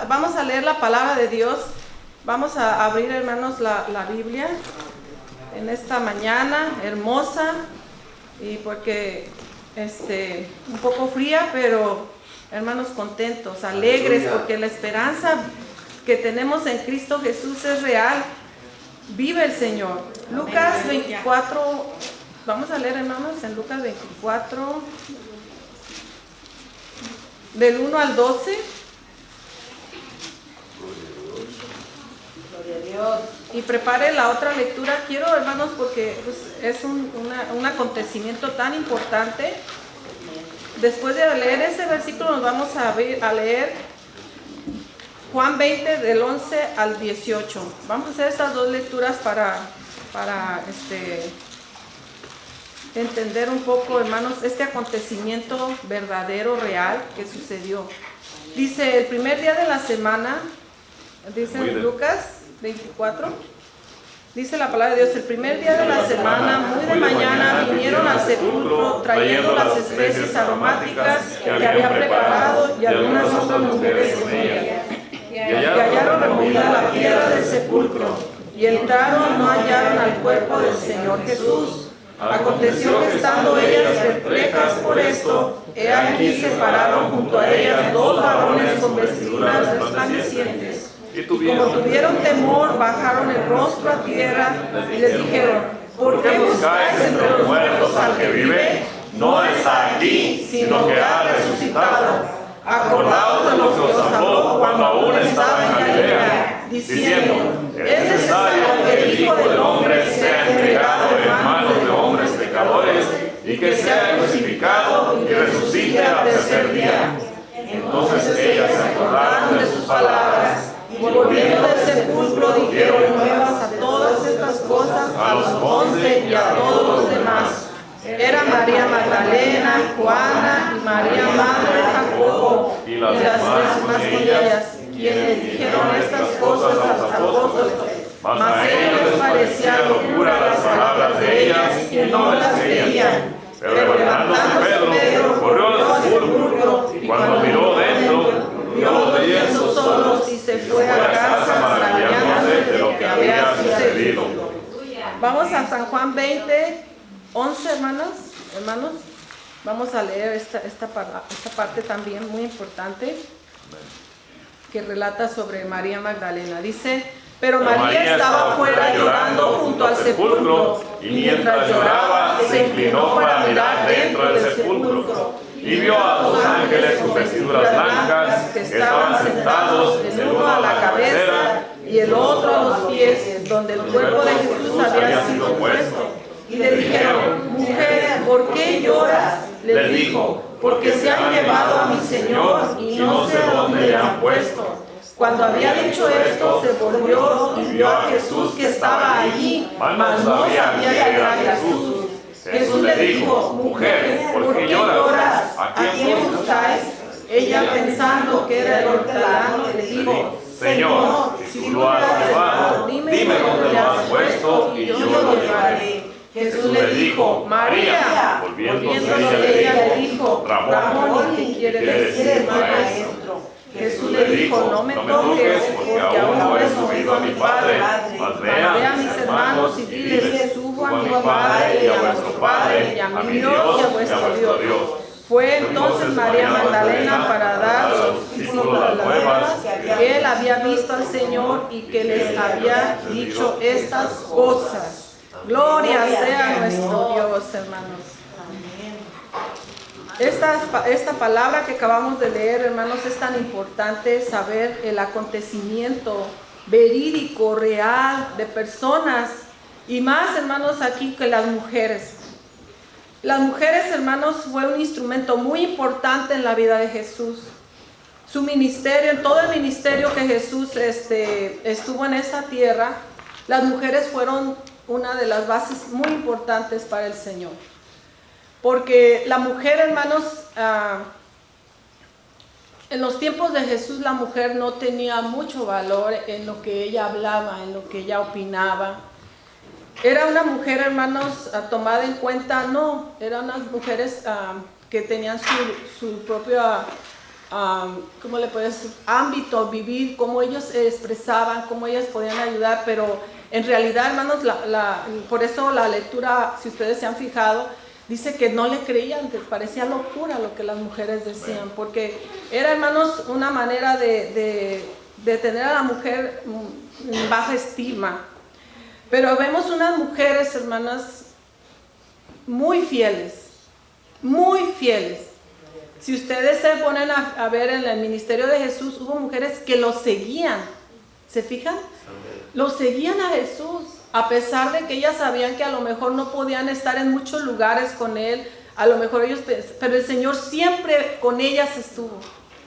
Vamos a leer la palabra de Dios. Vamos a abrir, hermanos, la Biblia en esta mañana hermosa, y porque un poco fría, pero hermanos contentos, alegres, porque la esperanza que tenemos en Cristo Jesús es real. Vive el Señor. Lucas 24, vamos a leer, hermanos, en Lucas 24, del 1 al 12. Dios. Y prepare la otra lectura. Quiero, hermanos, porque es un acontecimiento tan importante. Después de leer ese versículo, nos vamos a leer Juan 20 del 11 al 18. Vamos a hacer estas dos lecturas para entender un poco, hermanos, este acontecimiento verdadero, real, que sucedió. Dice, el primer día de la semana, dice Lucas 24, dice la palabra de Dios: el primer día de la semana, muy de mañana, vinieron al sepulcro trayendo las especies aromáticas que había preparado y algunas otras mujeres con ella. Y hallaron removida la piedra del sepulcro, y entraron, no hallaron al cuerpo del Señor Jesús. Aconteció que estando ellas perplejas por esto, he aquí se pararon junto a ellas dos varones con vestiduras resplandecientes. Y como tuvieron temor, bajaron el rostro a tierra y les dijeron: ¿por qué buscáis entre los muertos al que vive? No está aquí, sino que ha resucitado. Acordaos de lo que os habló cuando aún estaba en Galilea, diciendo: es necesario que el Hijo del Hombre sea entregado en manos de hombres pecadores, y que sea crucificado y resucite al tercer día. Entonces ellas se acordaron de sus palabras, y volviendo del sepulcro dijeron nuevas a todas estas cosas a los 11 y a todos los demás. Era María Magdalena, Juana y María madre de Jacobo y las demás con ellas, quienes dijeron estas cosas a los apóstoles. Mas a ellos les parecía locura las palabras de ellas y no las creían. Pero levantándose Pedro, corrió al sepulcro, y cuando miró dentro, vio los lienzos solos y se fue a casa maravillándose de lo que había sucedido. Vamos a San Juan 20, 11, hermanos. Vamos a leer esta parte también muy importante, que relata sobre María Magdalena. Dice: pero María estaba fuera llorando junto al sepulcro, y mientras lloraba se inclinó para mirar dentro del sepulcro, y vio a dos ángeles con vestiduras blancas que estaban sentados, el uno a la cabeza y el otro a los pies, donde el cuerpo de Jesús había sido puesto. Y le dijeron: mujer, ¿por qué lloras? Le dijo: porque se han llevado a mi Señor y no sé dónde le han puesto. Cuando había dicho esto, se volvió y vio a Jesús que estaba allí, mas no sabía que era Jesús. Jesús le dijo: mujer, ¿por qué lloras? ¿A quién buscáis? Ella, pensando que era el hortelano, le dijo: Señor, si tú lo has llevado, dime dónde lo has puesto y yo lo llevaré. Jesús le dijo: María. Volviéndose ella le dijo: Ramón, que quiere decir maestro. Jesús le dijo: no me toques, porque aún no he subido a mi Padre. Mas ve a mis hermanos y diles: subo a mi Padre y a vuestro Padre, y a mi Dios y a vuestro Dios. Fue entonces María Magdalena para dar a los discípulos las nuevas que él había visto al Señor y que les había dicho estas cosas. Gloria sea nuestro Dios, hermanos. Esta palabra que acabamos de leer, hermanos, es tan importante saber el acontecimiento verídico, real, de personas, y más, hermanos, aquí que las mujeres. Las mujeres, hermanos, fue un instrumento muy importante en la vida de Jesús. Su ministerio, en todo el ministerio que Jesús estuvo en esta tierra, las mujeres fueron una de las bases muy importantes para el Señor. Porque la mujer, hermanos, en los tiempos de Jesús la mujer no tenía mucho valor en lo que ella hablaba, en lo que ella opinaba. Era una mujer, hermanos, tomada en cuenta, no, eran unas mujeres que tenían su propia ¿cómo le puedes decir? Ámbito, vivir, cómo ellos se expresaban, cómo ellas podían ayudar, pero en realidad, hermanos, por eso la lectura, si ustedes se han fijado, dice que no le creían, que parecía locura lo que las mujeres decían, porque era, hermanos, una manera de tener a la mujer en baja estima. Pero vemos unas mujeres, hermanas, muy fieles, muy fieles. Si ustedes se ponen a ver en el ministerio de Jesús, hubo mujeres que lo seguían. ¿Se fijan? Lo seguían a Jesús, a pesar de que ellas sabían que a lo mejor no podían estar en muchos lugares con Él. A lo mejor ellos, pero el Señor siempre con ellas estuvo.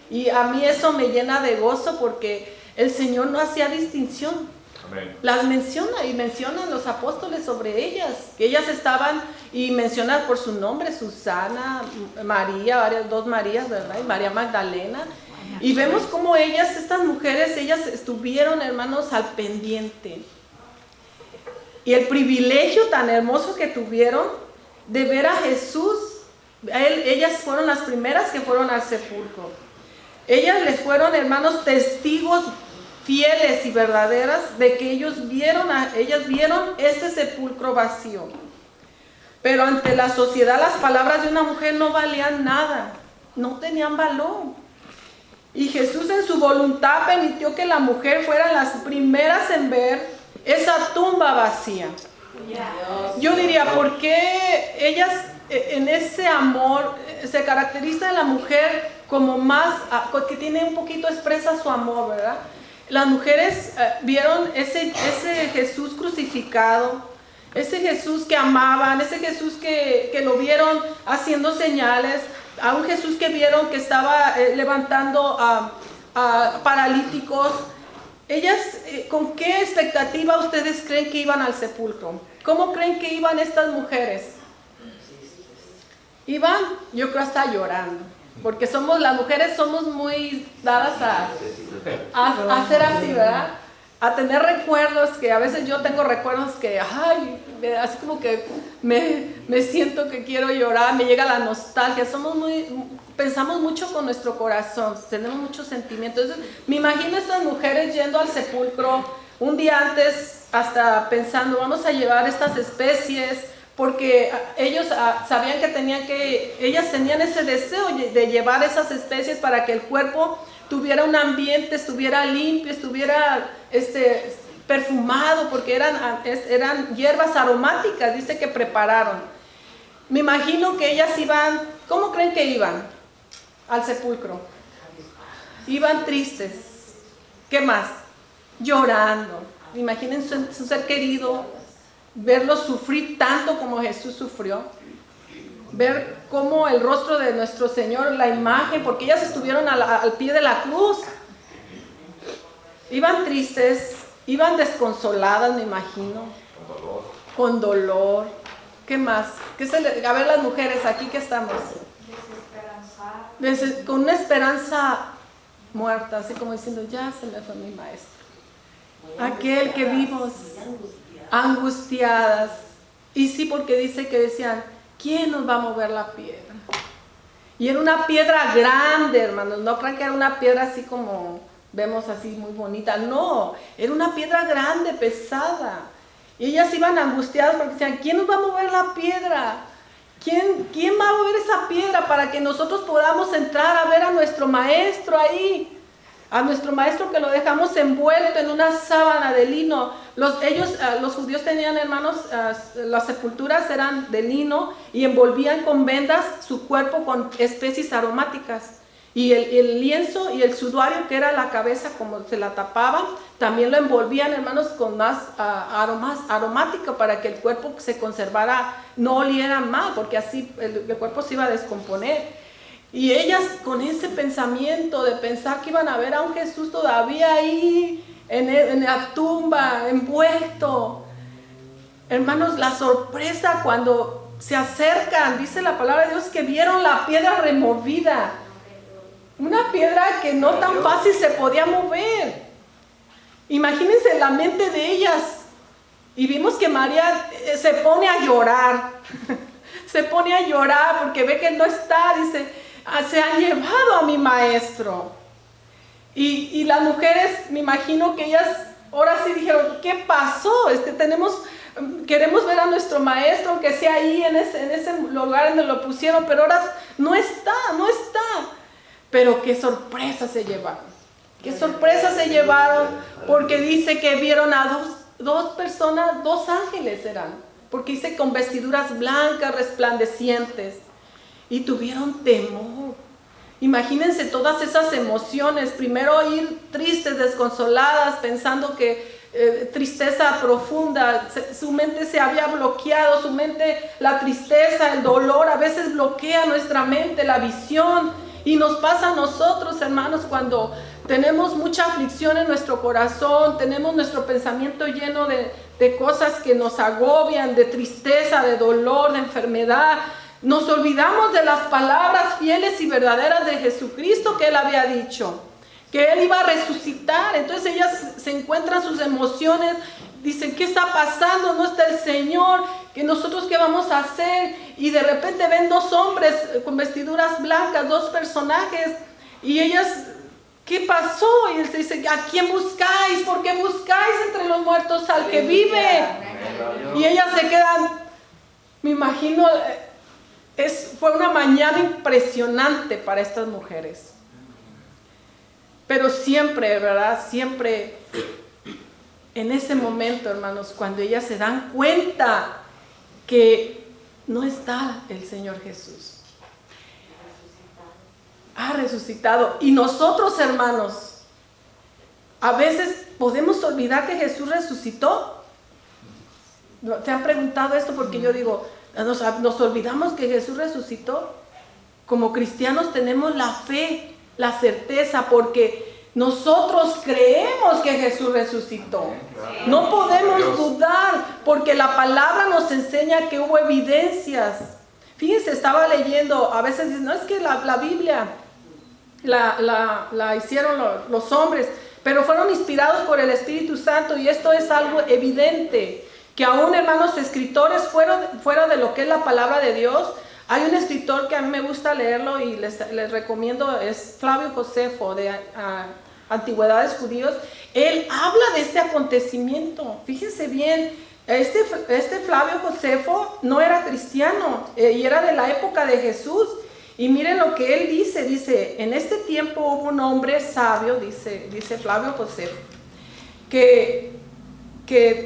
Y a mí eso me llena de gozo porque el Señor no hacía distinción. Amén. Las menciona y mencionan los apóstoles sobre ellas, que ellas estaban y mencionan por su nombre, Susana, María, dos Marías, ¿verdad? Y María Magdalena. Y vemos cómo ellas, estas mujeres, ellas estuvieron, hermanos, al pendiente. Y el privilegio tan hermoso que tuvieron de ver a Jesús, ellas fueron las primeras que fueron al sepulcro. Ellas les fueron, hermanos, testigos fieles y verdaderas de que ellas vieron este sepulcro vacío. Pero ante la sociedad las palabras de una mujer no valían nada, no tenían valor. Y Jesús en su voluntad permitió que la mujer fueran las primeras en ver esa tumba vacía. Yo diría, ¿por qué ellas en ese amor se caracteriza la mujer como más, que tiene un poquito expresa su amor, ¿verdad? Las mujeres vieron ese Jesús crucificado, ese Jesús que amaban, ese Jesús que lo vieron haciendo señales, a un Jesús que vieron que estaba levantando a paralíticos. Ellas, ¿con qué expectativa ustedes creen que iban al sepulcro? ¿Cómo creen que iban estas mujeres? Iban, yo creo, hasta llorando. Porque las mujeres somos muy dadas a ser así, ¿verdad? A tener recuerdos, que a veces yo tengo recuerdos que, así como que me siento que quiero llorar, me llega la nostalgia. Pensamos mucho con nuestro corazón, tenemos muchos sentimientos. Entonces, me imagino a estas mujeres yendo al sepulcro un día antes, hasta pensando, vamos a llevar estas especies, porque ellos sabían que ellas tenían ese deseo de llevar esas especies para que el cuerpo tuviera un ambiente, estuviera limpio, estuviera perfumado, porque eran hierbas aromáticas, dice que prepararon. Me imagino que ellas iban, ¿cómo creen que iban al sepulcro? Iban tristes. ¿Qué más? Llorando. Imaginen su ser querido, verlo sufrir tanto como Jesús sufrió, ver cómo el rostro de nuestro Señor, la imagen, porque ellas estuvieron al pie de la cruz, iban tristes, iban desconsoladas, me imagino, con dolor. ¿Qué más? A ver, las mujeres aquí que estamos, con una esperanza muerta, así como diciendo, ya se me fue mi maestro, aquel que vimos, angustiadas. Y sí, porque dice que decían, ¿quién nos va a mover la piedra? Y era una piedra grande, hermanos, no crean que era una piedra así como vemos así muy bonita, no, era una piedra grande, pesada. Y ellas iban angustiadas porque decían, ¿quién nos va a mover la piedra? ¿Quién va a mover esa piedra para que nosotros podamos entrar a ver a nuestro maestro ahí? A nuestro maestro que lo dejamos envuelto en una sábana de lino. Los judíos tenían, hermanos, las sepulturas eran de lino y envolvían con vendas su cuerpo con especies aromáticas. Y el lienzo y el sudario, que era la cabeza, como se la tapaban, también lo envolvían, hermanos, con más aromática para que el cuerpo se conservara, no oliera mal, porque así el cuerpo se iba a descomponer. Y ellas con ese pensamiento de pensar que iban a ver a un Jesús todavía ahí en la tumba, envuelto. Hermanos, la sorpresa cuando se acercan, dice la palabra de Dios, que vieron la piedra removida. Una piedra que no tan fácil se podía mover. Imagínense la mente de ellas. Y vimos que María se pone a llorar. Se pone a llorar porque ve que no está, dice. se han llevado a mi maestro. Y las mujeres, me imagino que ellas ahora sí dijeron, ¿qué pasó? Queremos ver a nuestro maestro, aunque sea ahí en ese lugar donde lo pusieron, pero ahora no está. Pero qué sorpresa se llevaron. Qué sorpresa se llevaron, porque dice que vieron a dos personas, 2 ángeles eran, porque dice con vestiduras blancas, resplandecientes, y tuvieron temor. Imagínense todas esas emociones, primero ir tristes, desconsoladas, pensando que tristeza profunda, su mente se había bloqueado, su mente, la tristeza, el dolor a veces bloquea nuestra mente, la visión, y nos pasa a nosotros, hermanos, cuando tenemos mucha aflicción en nuestro corazón, tenemos nuestro pensamiento lleno de cosas que nos agobian, de tristeza, de dolor, de enfermedad. Nos olvidamos de las palabras fieles y verdaderas de Jesucristo que Él había dicho, que Él iba a resucitar. Entonces ellas se encuentran sus emociones, dicen, ¿qué está pasando? No está el Señor, que nosotros qué vamos a hacer. Y de repente ven 2 hombres con vestiduras blancas, 2 personajes, y ellas, ¿qué pasó? Y él se dice, ¿a quién buscáis? ¿Por qué buscáis entre los muertos al que vive? Y ellas se quedan, me imagino, fue una mañana impresionante para estas mujeres. Pero siempre, ¿verdad? Siempre en ese momento, hermanos, cuando ellas se dan cuenta que no está el Señor Jesús. Ha resucitado. Y nosotros, hermanos, a veces podemos olvidar que Jesús resucitó. ¿Se han preguntado esto? Porque yo digo, nos olvidamos que Jesús resucitó. Como cristianos tenemos la fe, la certeza, porque nosotros creemos que Jesús resucitó. No podemos dudar, porque la palabra nos enseña que hubo evidencias. Fíjense, estaba leyendo, a veces dicen, no, es que la Biblia la hicieron los hombres, pero fueron inspirados por el Espíritu Santo, y esto es algo evidente, que aún, hermanos, escritores fuera de lo que es la palabra de Dios. Hay un escritor que a mí me gusta leerlo y les recomiendo, es Flavio Josefo, de Antigüedades Judíos. Él habla de este acontecimiento. Fíjense bien, este Flavio Josefo no era cristiano, y era de la época de Jesús. Y miren lo que él dice, en este tiempo hubo un hombre sabio, dice Flavio Josefo, que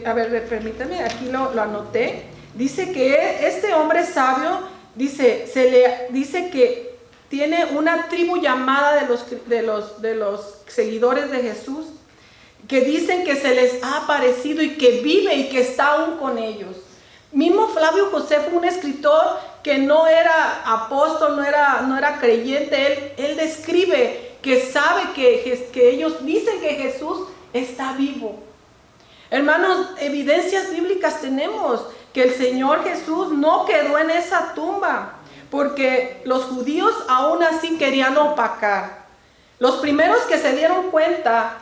a ver, permítame, aquí lo anoté. Dice que este hombre sabio, dice que tiene una tribu llamada de los seguidores de Jesús, que dicen que se les ha aparecido y que vive y que está aún con ellos. Mismo Flavio Josefo, un escritor que no era apóstol, no era creyente, él describe que sabe que ellos dicen que Jesús está vivo. Hermanos, evidencias bíblicas tenemos que el Señor Jesús no quedó en esa tumba, porque los judíos aún así querían opacar. Los primeros que se dieron cuenta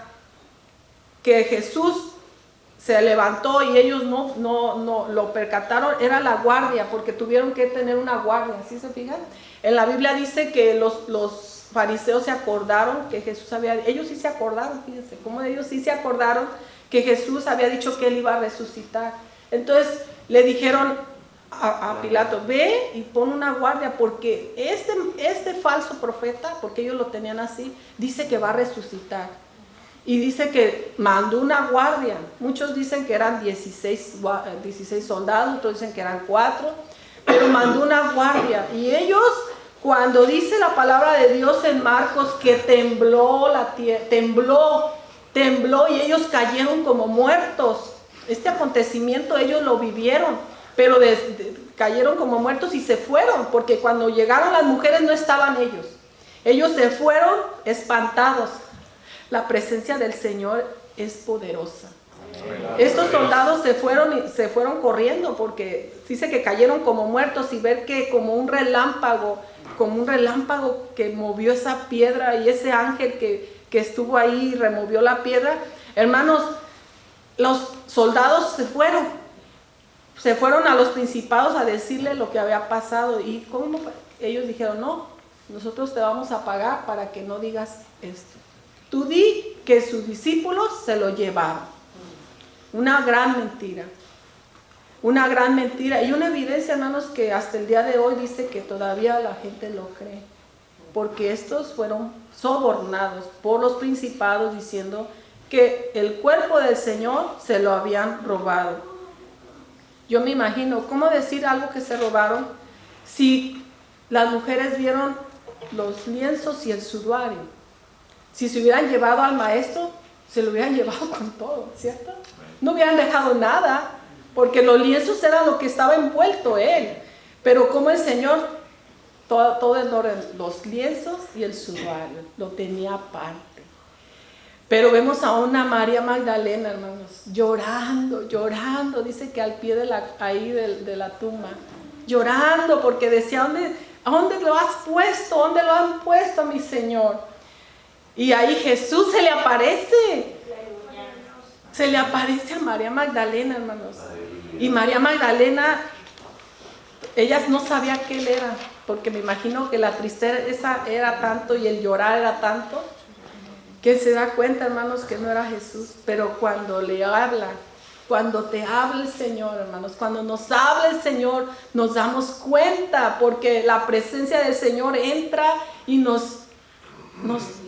que Jesús se levantó y ellos no lo percataron, era la guardia, porque tuvieron que tener una guardia. ¿Sí se fijan? En la Biblia dice que los fariseos se acordaron que Jesús ellos sí se acordaron, fíjense, cómo ellos sí se acordaron que Jesús había dicho que Él iba a resucitar. Entonces le dijeron a Pilato, ve y pon una guardia, porque este falso profeta, porque ellos lo tenían así, dice que va a resucitar. Y dice que mandó una guardia. Muchos dicen que eran 16 soldados, otros dicen que eran 4, pero mandó una guardia. Y ellos, cuando dice la palabra de Dios en Marcos que tembló la tierra, tembló y ellos cayeron como muertos. Este acontecimiento ellos lo vivieron, pero cayeron como muertos y se fueron, porque cuando llegaron las mujeres no estaban ellos. Ellos se fueron espantados. La presencia del Señor es poderosa. Estos soldados se fueron corriendo, porque dice que cayeron como muertos, y ver que como un relámpago que movió esa piedra, y ese ángel que estuvo ahí y removió la piedra. Hermanos, los soldados se fueron a los principados a decirle lo que había pasado. Y ¿cómo? Ellos dijeron, no, nosotros te vamos a pagar para que no digas esto. Tú di que sus discípulos se lo llevaron. Una gran mentira. Una gran mentira. Y una evidencia, hermanos, que hasta el día de hoy dice que todavía la gente lo cree. Porque estos fueron sobornados por los principados diciendo que el cuerpo del Señor se lo habían robado. Yo me imagino, ¿cómo decir algo que se robaron si las mujeres vieron los lienzos y el sudario? Si se hubieran llevado al maestro, se lo hubieran llevado con todo, ¿cierto? No hubieran dejado nada, porque los lienzos eran lo que estaba envuelto él. Pero como el Señor, todo el orden, los lienzos y el sudario, lo tenía aparte. Pero vemos a una María Magdalena, hermanos, llorando, dice que al pie de la tumba, llorando porque decía, ¿a dónde lo has puesto? ¿Dónde lo han puesto, mi Señor? Y ahí Jesús se le aparece a María Magdalena, hermanos. Y María Magdalena, ella no sabía qué él era, porque me imagino que la tristeza era tanto y el llorar era tanto, que se da cuenta, hermanos, que no era Jesús. Pero cuando le habla, cuando te habla el Señor, hermanos, cuando nos habla el Señor, nos damos cuenta, porque la presencia del Señor entra y nos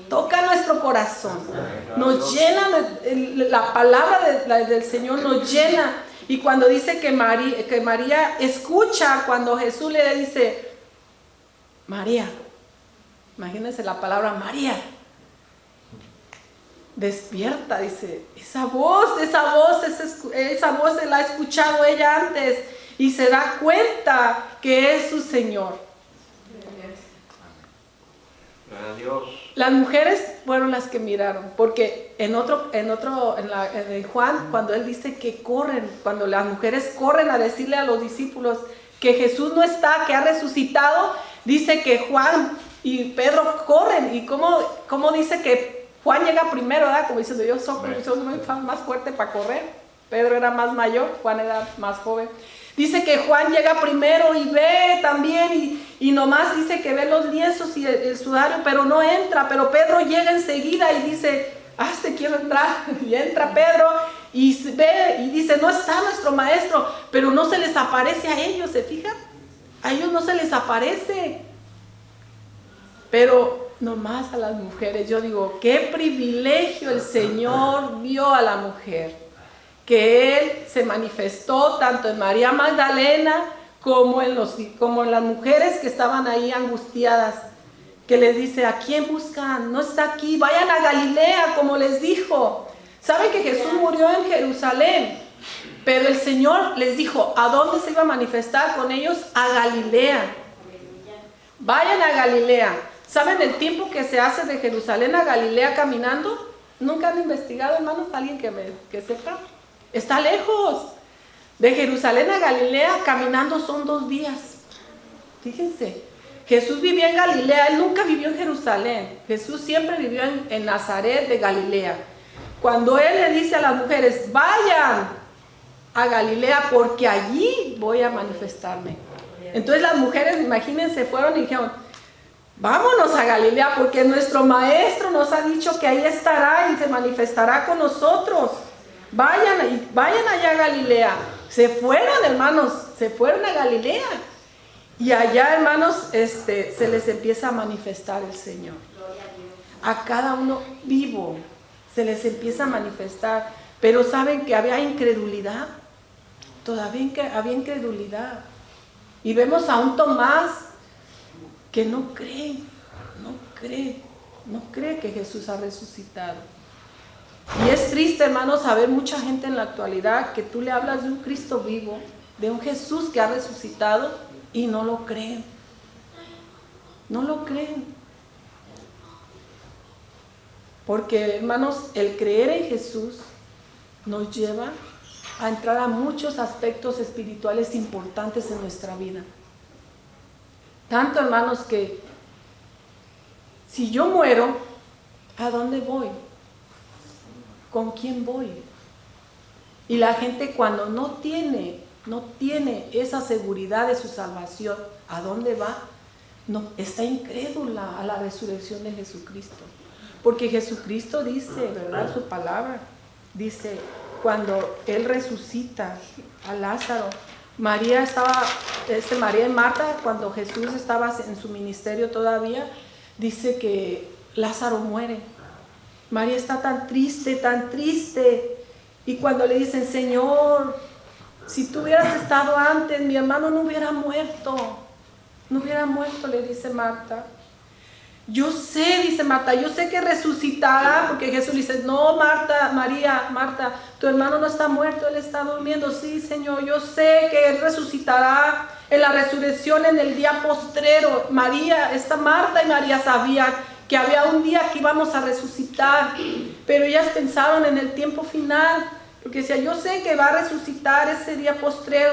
toca nuestro corazón, nos llena, la palabra del Señor nos llena. Y cuando dice que María escucha, cuando Jesús le dice, María, imagínense la palabra María, despierta, dice, esa voz se la ha escuchado ella antes y se da cuenta que es su Señor. Dios. Las mujeres fueron las que miraron, porque en Juan, cuando él dice que corren, cuando las mujeres corren a decirle a los discípulos que Jesús no está, que ha resucitado, dice que Juan y Pedro corren. Y cómo dice que Juan llega primero, ¿verdad? Como diciendo, yo soy más fuerte para correr. Pedro era más mayor, Juan era más joven. Dice que Juan llega primero y ve también, y nomás dice que ve los lienzos y el sudario, pero no entra. Pero Pedro llega enseguida y dice, te quiero entrar. Y entra Pedro y ve y dice, no está nuestro maestro, pero no se les aparece a ellos, ¿se fijan? A ellos no se les aparece. Pero nomás a las mujeres, yo digo, qué privilegio el Señor dio a la mujer, que Él se manifestó tanto en María Magdalena como en las mujeres que estaban ahí angustiadas, que les dice, ¿a quién buscan? No está aquí, vayan a Galilea, como les dijo. Saben que Jesús murió en Jerusalén, pero el Señor les dijo, ¿a dónde se iba a manifestar con ellos? A Galilea. Vayan a Galilea. ¿Saben el tiempo que se hace de Jerusalén a Galilea caminando? ¿Nunca han investigado, hermanos? ¿Alguien que sepa? Está lejos. De Jerusalén a Galilea caminando son 2 días. Fíjense, Jesús vivía en Galilea, Él nunca vivió en Jerusalén. Jesús siempre vivió en Nazaret de Galilea. Cuando Él le dice a las mujeres, vayan a Galilea porque allí voy a manifestarme. Entonces las mujeres, imagínense, fueron y dijeron, vámonos a Galilea porque nuestro maestro nos ha dicho que ahí estará y se manifestará con nosotros. Vayan allá a Galilea. Se fueron, hermanos, se fueron a Galilea. Y allá, hermanos, se les empieza a manifestar el Señor. A cada uno vivo se les empieza a manifestar. Pero ¿saben que había incredulidad? Todavía había incredulidad. Y vemos a un Tomás que no cree que Jesús ha resucitado. Y es triste, hermanos, saber mucha gente en la actualidad que tú le hablas de un Cristo vivo, de un Jesús que ha resucitado y no lo creen. No lo creen. Porque, hermanos, el creer en Jesús nos lleva a entrar a muchos aspectos espirituales importantes en nuestra vida. Tanto, hermanos, que si yo muero, ¿a dónde voy? ¿Con quién voy? Y la gente cuando no tiene esa seguridad de su salvación, ¿a dónde va? no, está incrédula a la resurrección de Jesucristo. Porque Jesucristo dice, ¿verdad? Su palabra dice, cuando Él resucita a Lázaro, María y Marta, cuando Jesús estaba en su ministerio todavía, dice que Lázaro muere. María está tan triste, y cuando le dicen, Señor, si tú hubieras estado antes, mi hermano no hubiera muerto, le dice Marta. Yo sé, dice Marta, yo sé que resucitará, porque Jesús dice, no, Marta, tu hermano no está muerto, él está durmiendo. Sí, Señor, yo sé que él resucitará en la resurrección en el día postrero. Marta y María sabían que había un día que íbamos a resucitar, pero ellas pensaron en el tiempo final, porque decía, yo sé que va a resucitar ese día postrero.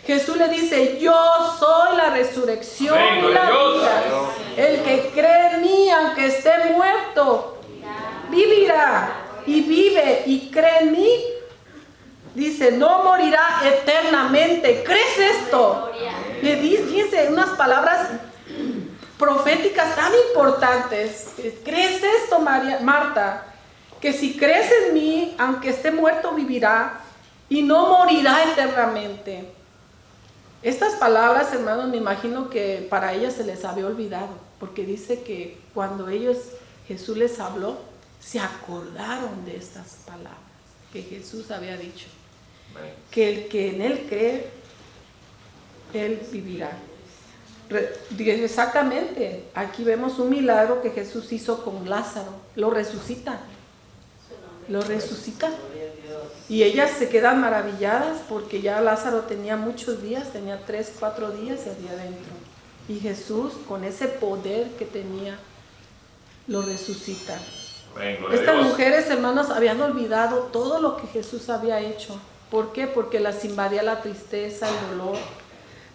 Jesús le dice, yo soy la resurrección y la vida. El que cree en mí, aunque esté muerto, vivirá. Y vive y cree en mí, dice, no morirá eternamente. ¿Crees esto? Le dice unas palabras proféticas tan importantes. ¿Crees esto, Marta? Que si crees en mí, aunque esté muerto, vivirá y no morirá eternamente. Estas palabras, hermanos, me imagino que para ellas se les había olvidado, porque dice que cuando Jesús les habló, se acordaron de estas palabras que Jesús había dicho. Que el que en Él cree, Él vivirá. Exactamente, aquí vemos un milagro que Jesús hizo con Lázaro, lo resucita. Y ellas se quedan maravilladas porque ya Lázaro tenía muchos días, tenía 3, 4 días allí adentro. Y Jesús, con ese poder que tenía, lo resucita. Estas mujeres, hermanos, habían olvidado todo lo que Jesús había hecho. ¿Por qué? Porque las invadía la tristeza, el dolor.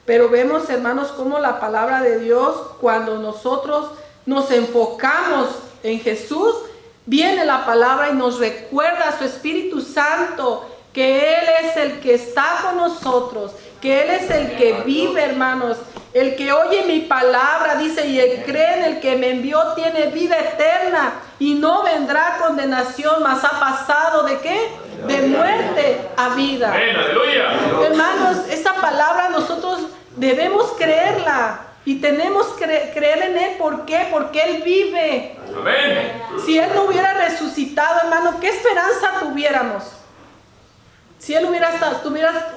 Pero vemos, hermanos, cómo la palabra de Dios, cuando nosotros nos enfocamos en Jesús, viene la palabra y nos recuerda a su Espíritu Santo que Él es el que está con nosotros, que Él es el que vive, hermanos, el que oye mi palabra, dice, y el cree en el que me envió tiene vida eterna y no vendrá condenación, mas ha pasado ¿de qué? De muerte a vida. Hermanos, esa palabra nosotros debemos creerla. Y tenemos que creer en Él. ¿Por qué? Porque Él vive. Amén. Si Él no hubiera resucitado, hermano, ¿qué esperanza tuviéramos? Si Él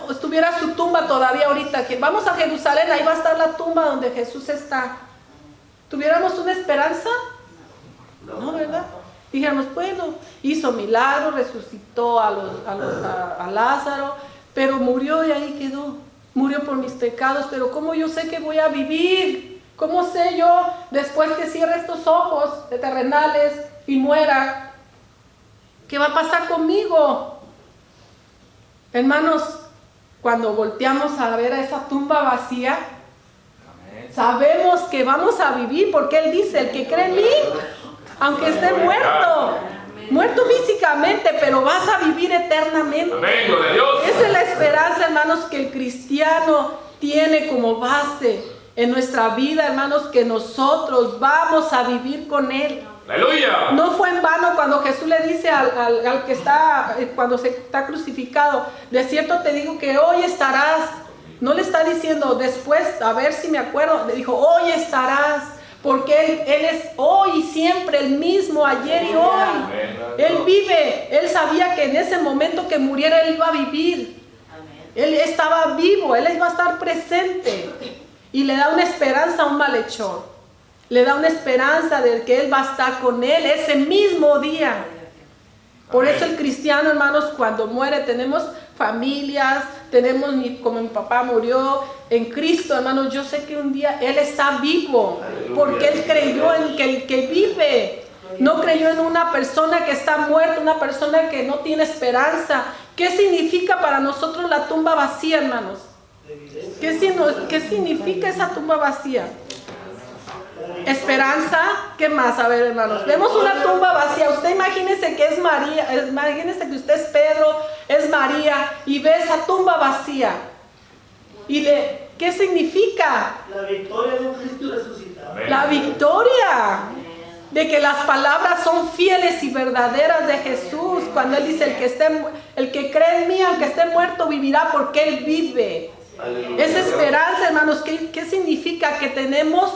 estuviera su tumba todavía ahorita, que vamos a Jerusalén, ahí va a estar la tumba donde Jesús está. ¿Tuviéramos una esperanza? No, ¿verdad? Dijéramos, bueno, hizo milagros, resucitó a Lázaro, pero murió y ahí quedó. Murió por mis pecados, pero ¿cómo yo sé que voy a vivir? ¿Cómo sé yo, después que cierre estos ojos de terrenales y muera, qué va a pasar conmigo? Hermanos, cuando volteamos a ver a esa tumba vacía, sabemos que vamos a vivir, porque Él dice, el que cree en mí, aunque esté muerto físicamente, pero vas a vivir eternamente. Amén, gloria a Dios. Esa es la esperanza, hermanos, que el cristiano tiene como base en nuestra vida, hermanos, que nosotros vamos a vivir con Él. ¡Aleluya! No fue en vano cuando Jesús le dice al que está, cuando se está crucificado, de cierto te digo que hoy estarás. No le está diciendo después, a ver si me acuerdo, le dijo, hoy estarás. Porque Él es hoy y siempre el mismo, ayer y hoy. Él vive. Él sabía que en ese momento que muriera Él iba a vivir. Él estaba vivo, Él iba a estar presente. Y le da una esperanza a un malhechor. Le da una esperanza de que Él va a estar con él ese mismo día. Por eso el cristiano, hermanos, cuando muere, tenemos familias, tenemos, como mi papá murió en Cristo, hermanos, yo sé que un día Él está vivo, porque Él creyó en que el que vive, no creyó en una persona que está muerta, una persona que no tiene esperanza. ¿Qué significa para nosotros la tumba vacía, hermanos? ¿Qué significa esa tumba vacía? Esperanza. ¿Qué más? A ver, hermanos, vemos una tumba vacía. Usted imagínese que es María, imagínese que usted es Pedro, es María, y ve esa tumba vacía. ¿Qué significa? La victoria de un Cristo resucitado. La victoria de que las palabras son fieles y verdaderas de Jesús. Cuando Él dice, el que cree en mí, aunque esté muerto, vivirá porque Él vive. Esa esperanza, hermanos, ¿qué significa? Que tenemos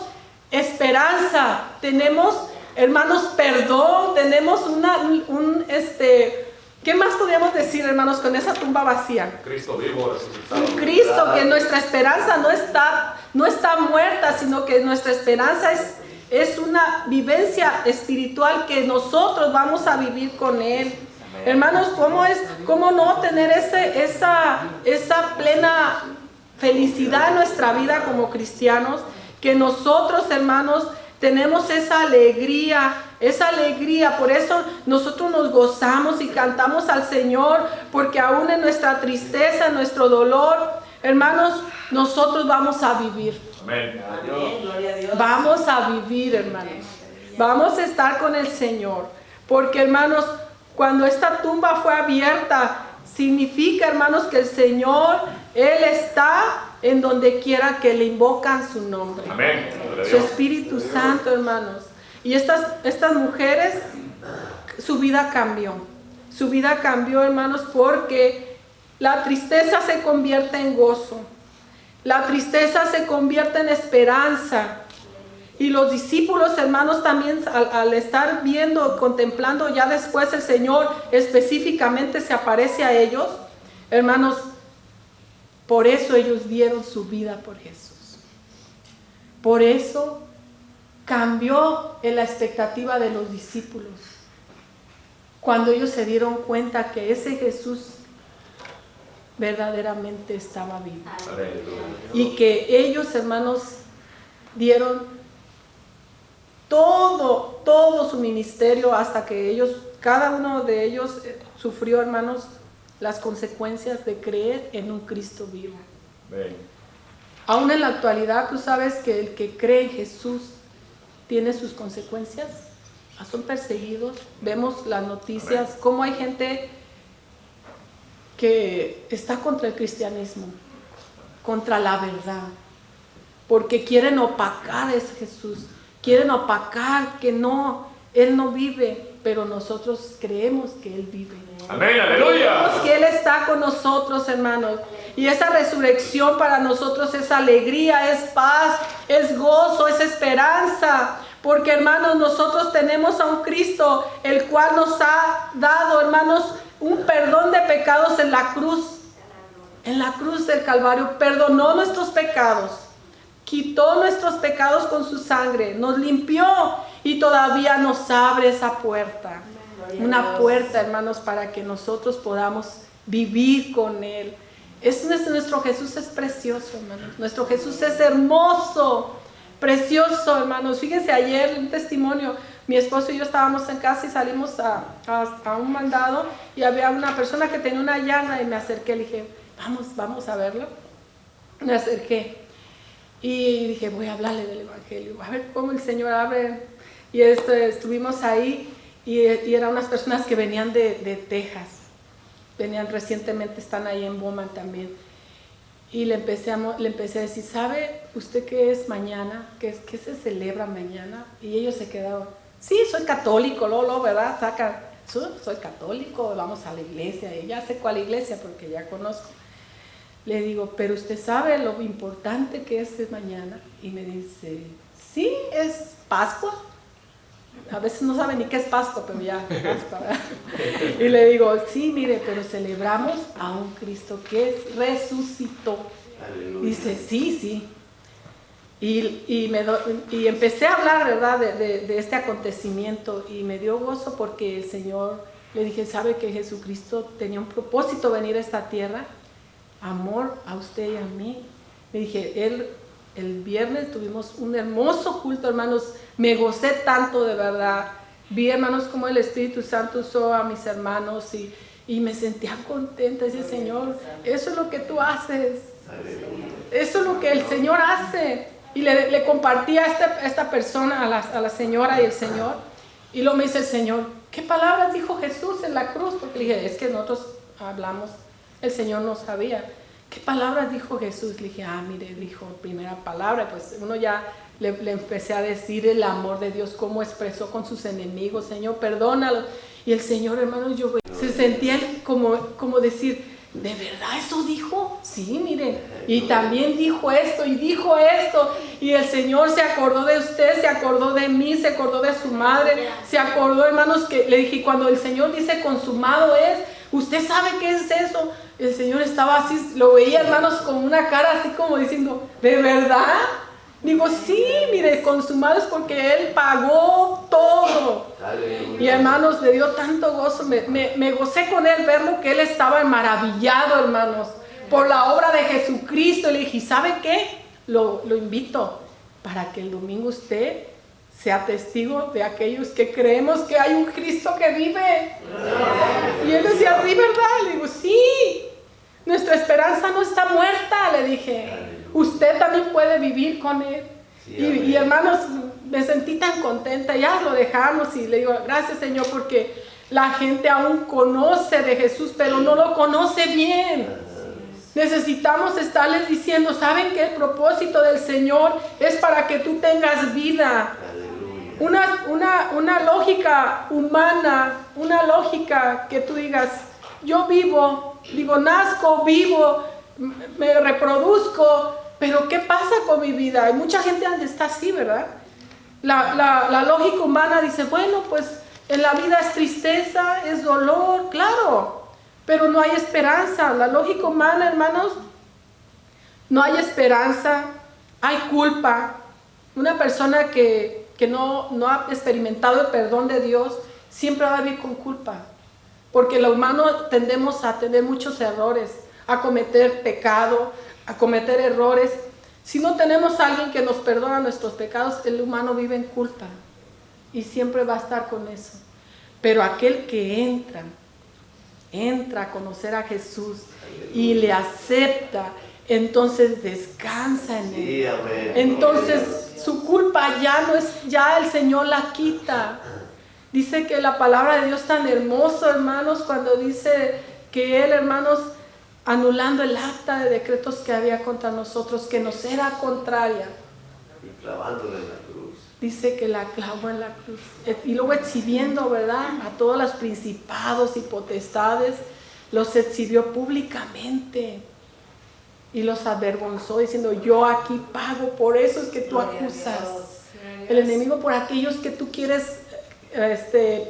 esperanza, tenemos, hermanos, perdón, tenemos ¿qué más podríamos decir, hermanos, con esa tumba vacía? Cristo vivo, resucitado. Un Cristo, que nuestra esperanza no está muerta, sino que nuestra esperanza es una vivencia espiritual que nosotros vamos a vivir con Él. Hermanos, ¿cómo no tener esa plena felicidad en nuestra vida como cristianos? Que nosotros, hermanos, tenemos esa alegría, por eso nosotros nos gozamos y cantamos al Señor, porque aún en nuestra tristeza, en nuestro dolor, hermanos, nosotros vamos a vivir. Amén. Vamos a vivir, hermanos. Vamos a estar con el Señor, porque, hermanos, cuando esta tumba fue abierta, significa, hermanos, que el Señor, Él está en donde quiera que le invocan su nombre. Amén. Su Espíritu Santo, hermanos. Y estas mujeres, su vida cambió. Su vida cambió, hermanos, porque la tristeza se convierte en gozo. La tristeza se convierte en esperanza. Y los discípulos, hermanos, también al estar viendo, contemplando, ya después el Señor específicamente se aparece a ellos, hermanos, por eso ellos dieron su vida por Jesús. Por eso cambió en la expectativa de los discípulos. Cuando ellos se dieron cuenta que ese Jesús verdaderamente estaba vivo. Y que ellos, hermanos, dieron todo su ministerio hasta que cada uno de ellos sufrió, hermanos, las consecuencias de creer en un Cristo vivo. Amén. Aún en la actualidad, tú sabes que el que cree en Jesús tiene sus consecuencias. Son perseguidos. Vemos las noticias, cómo hay gente que está contra el cristianismo, contra la verdad, porque quieren opacar a ese Jesús, quieren opacar que Él no vive, pero nosotros creemos que Él vive. Amén, aleluya. Creemos que Él está con nosotros, hermanos, y esa resurrección para nosotros es alegría, es paz, es gozo, es esperanza, porque, hermanos, nosotros tenemos a un Cristo, el cual nos ha dado, hermanos, un perdón de pecados en la cruz del Calvario. Perdonó nuestros pecados, quitó nuestros pecados con su sangre, nos limpió y todavía nos abre esa puerta. Una puerta, hermanos, para que nosotros podamos vivir con Él. Nuestro Jesús es precioso, hermanos. Nuestro Jesús es hermoso, precioso, hermanos. Fíjense, ayer un testimonio. Mi esposo y yo estábamos en casa y salimos a un mandado y había una persona que tenía una llaga y me acerqué, le dije, vamos a verlo. Me acerqué y dije, voy a hablarle del Evangelio, a ver cómo el Señor abre. Y estuvimos ahí y eran unas personas que venían de Texas, venían recientemente, están ahí en Bowman también. Y le empecé a decir, ¿sabe usted qué es mañana? ¿Qué se celebra mañana? Y ellos se quedaron, sí, soy católico, ¿verdad? Soy católico, vamos a la iglesia, y ya sé cuál iglesia porque ya conozco. Le digo, pero usted sabe lo importante que es mañana. Y me dice, sí, es Pascua. A veces no sabe ni qué es Pascua, pero ya, Pascua, ¿verdad? Y le digo, sí, mire, pero celebramos a un Cristo que resucitó. Aleluya. Dice, sí. Y empecé a hablar, ¿verdad?, de este acontecimiento, y me dio gozo porque el Señor, le dije, ¿sabe que Jesucristo tenía un propósito venir a esta tierra? Amor a usted y a mí. Le dije, el viernes tuvimos un hermoso culto, hermanos, me gocé tanto, de verdad. Vi, hermanos, como el Espíritu Santo usó a mis hermanos y me sentía contenta. Dice, Señor, eso es lo que tú haces. Eso es lo que el Señor hace. Y le compartí a esta persona, a la señora y el Señor. Y luego me dice el Señor, ¿qué palabras dijo Jesús en la cruz? Porque le dije, es que nosotros hablamos, el Señor no sabía. ¿qué palabras dijo Jesús? Le dije, mire, dijo primera palabra. Pues uno ya le empecé a decir el amor de Dios, cómo expresó con sus enemigos. Señor, perdónalos. Y el Señor, hermanos, se sentía como decir, ¿de verdad eso dijo? Sí, mire. Y también dijo esto y dijo esto. Y el Señor se acordó de usted, se acordó de mí, se acordó de su madre, se acordó, hermanos, que le dije, cuando el Señor dice consumado es, ¿usted sabe qué es eso? El Señor estaba así, lo veía, hermanos, con una cara así como diciendo, ¿de verdad? Digo, sí, mire, consumado es porque Él pagó todo. Y hermanos, le dio tanto gozo, me gocé con Él, verlo que Él estaba maravillado, hermanos, por la obra de Jesucristo. Y le dije, ¿sabe qué? Lo invito para que el domingo usted sea testigo de aquellos que creemos que hay un Cristo que vive. Y él decía, sí, ¿verdad? Le digo, sí, nuestra esperanza no está muerta, le dije. Usted también puede vivir con Él. Y hermanos, me sentí tan contenta, ya lo dejamos y le digo, gracias Señor, porque la gente aún conoce de Jesús, pero no lo conoce bien. Necesitamos estarles diciendo, ¿saben que el propósito del Señor es para que tú tengas vida? Una lógica humana, una lógica que tú digas, yo vivo, nazco, vivo, me reproduzco, pero ¿qué pasa con mi vida? Hay mucha gente donde está así, ¿verdad? La lógica humana dice, bueno, pues en la vida es tristeza, es dolor, claro, pero no hay esperanza. La lógica humana, hermanos, no hay esperanza, hay culpa. Una persona que no ha experimentado el perdón de Dios siempre va a vivir con culpa, porque lo humano tendemos a tener muchos errores, a cometer pecado, a cometer errores. Si no tenemos a alguien que nos perdona nuestros pecados, el humano vive en culpa y siempre va a estar con eso. Pero aquel que entra a conocer a Jesús y le acepta, entonces descansa en Él. Entonces su culpa ya el Señor la quita. Dice que la palabra de Dios tan hermosa, hermanos, cuando dice que Él, hermanos, anulando el acta de decretos que había contra nosotros, que nos era contraria. Y clavándola en la cruz. Dice que la clavó en la cruz. Y luego exhibiendo, ¿verdad? A todos los principados y potestades, los exhibió públicamente. Y los avergonzó diciendo, yo aquí pago, por eso es que tú acusas. El enemigo por aquellos que tú quieres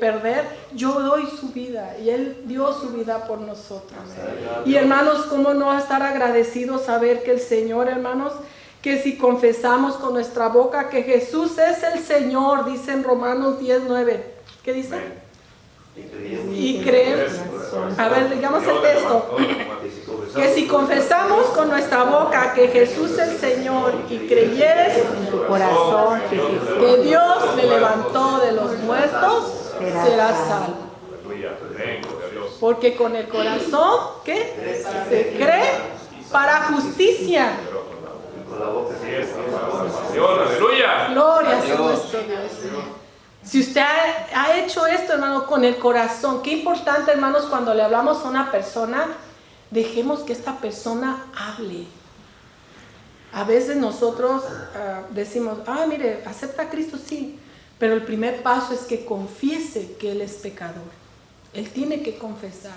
perder, yo doy su vida, y Él dio su vida por nosotros. Y hermanos, ¿cómo no estar agradecidos saber que el Señor, hermanos, que si confesamos con nuestra boca que Jesús es el Señor, dice en Romanos 10:9, ¿qué dice? Y creemos, a ver, digamos el texto, que si confesamos con nuestra boca que Jesús es el Señor y creyeres en tu corazón que Dios le levantó de los muertos, serás salvo. Porque con el corazón, ¿qué? Se cree para justicia. Gloria a nuestro Dios. Si usted ha hecho esto, hermano, con el corazón, qué importante, hermanos, cuando le hablamos a una persona, dejemos que esta persona hable. A veces nosotros decimos, mire, acepta a Cristo, sí, pero el primer paso es que confiese que Él es pecador. Él tiene que confesar.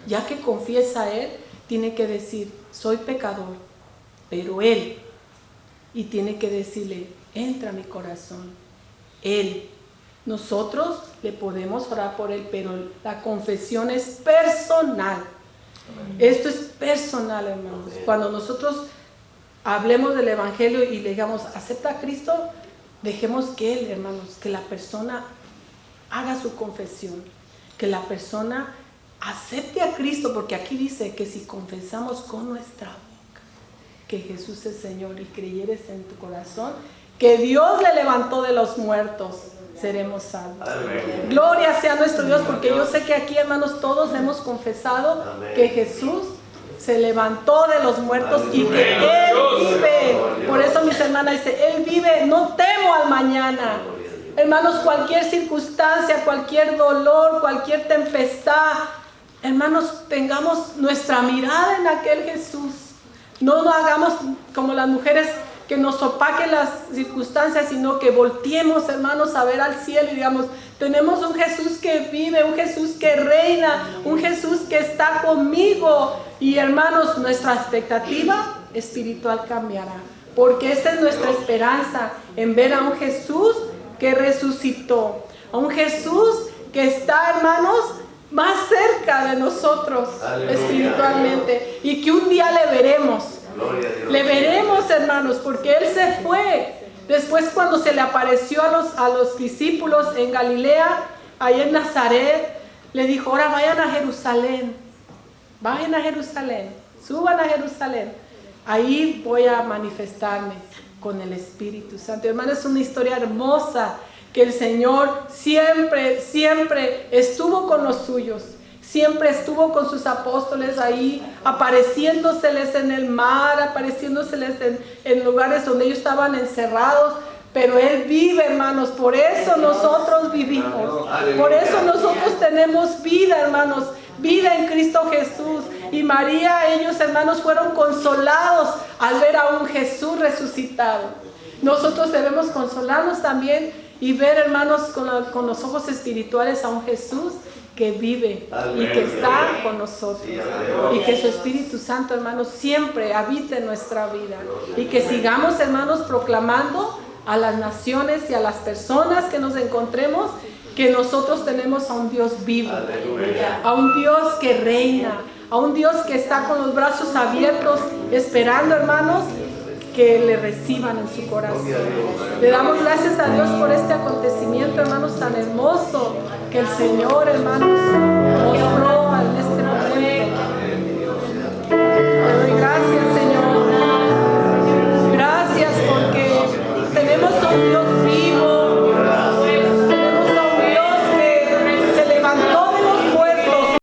Ya que confiesa a Él, tiene que decir, soy pecador, pero Él. Y tiene que decirle, entra a mi corazón. Él. Nosotros le podemos orar por Él, pero la confesión es personal. Esto es personal, hermanos. Cuando nosotros hablemos del Evangelio y le digamos, acepta a Cristo, dejemos que Él, hermanos, que la persona haga su confesión, que la persona acepte a Cristo, porque aquí dice que si confesamos con nuestra boca que Jesús es Señor y creyeres en tu corazón que Dios le levantó de los muertos, seremos salvos. Amén. Gloria sea nuestro Dios, porque yo sé que aquí, hermanos, todos hemos confesado que Jesús se levantó de los muertos y que Él vive. Por eso mis hermanas dicen, Él vive, no temo al mañana. Hermanos, cualquier circunstancia, cualquier dolor, cualquier tempestad, hermanos, tengamos nuestra mirada en aquel Jesús No lo hagamos como las mujeres que nos opaquen las circunstancias, sino que volteemos, hermanos, a ver al cielo y digamos, tenemos un Jesús que vive, un Jesús que reina, un Jesús que está conmigo. Y hermanos, nuestra expectativa espiritual cambiará, porque esa es nuestra esperanza, en ver a un Jesús que resucitó, a un Jesús que está, hermanos, más cerca de nosotros espiritualmente, y que un día le veremos. Le veremos, hermanos, porque Él se fue. Después, cuando se le apareció a los discípulos en Galilea, ahí en Nazaret, le dijo, ahora vayan a Jerusalén, suban a Jerusalén. Ahí voy a manifestarme con el Espíritu Santo. Hermanos, es una historia hermosa, que el Señor siempre estuvo con los suyos. Siempre estuvo con sus apóstoles ahí, apareciéndoseles en el mar, apareciéndoseles en lugares donde ellos estaban encerrados. Pero Él vive, hermanos, por eso nosotros vivimos. Por eso nosotros tenemos vida, hermanos, vida en Cristo Jesús. Y María, ellos, hermanos, fueron consolados al ver a un Jesús resucitado. Nosotros debemos consolarnos también y ver, hermanos, con los ojos espirituales a un Jesús que vive y que está con nosotros, y que su Espíritu Santo, hermanos, siempre habite en nuestra vida, y que sigamos, hermanos, proclamando a las naciones y a las personas que nos encontremos que nosotros tenemos a un Dios vivo, a un Dios que reina, a un Dios que está con los brazos abiertos esperando, hermanos, que le reciban en su corazón. Le damos gracias a Dios por este acontecimiento, hermanos, tan hermoso, que el Señor, hermanos,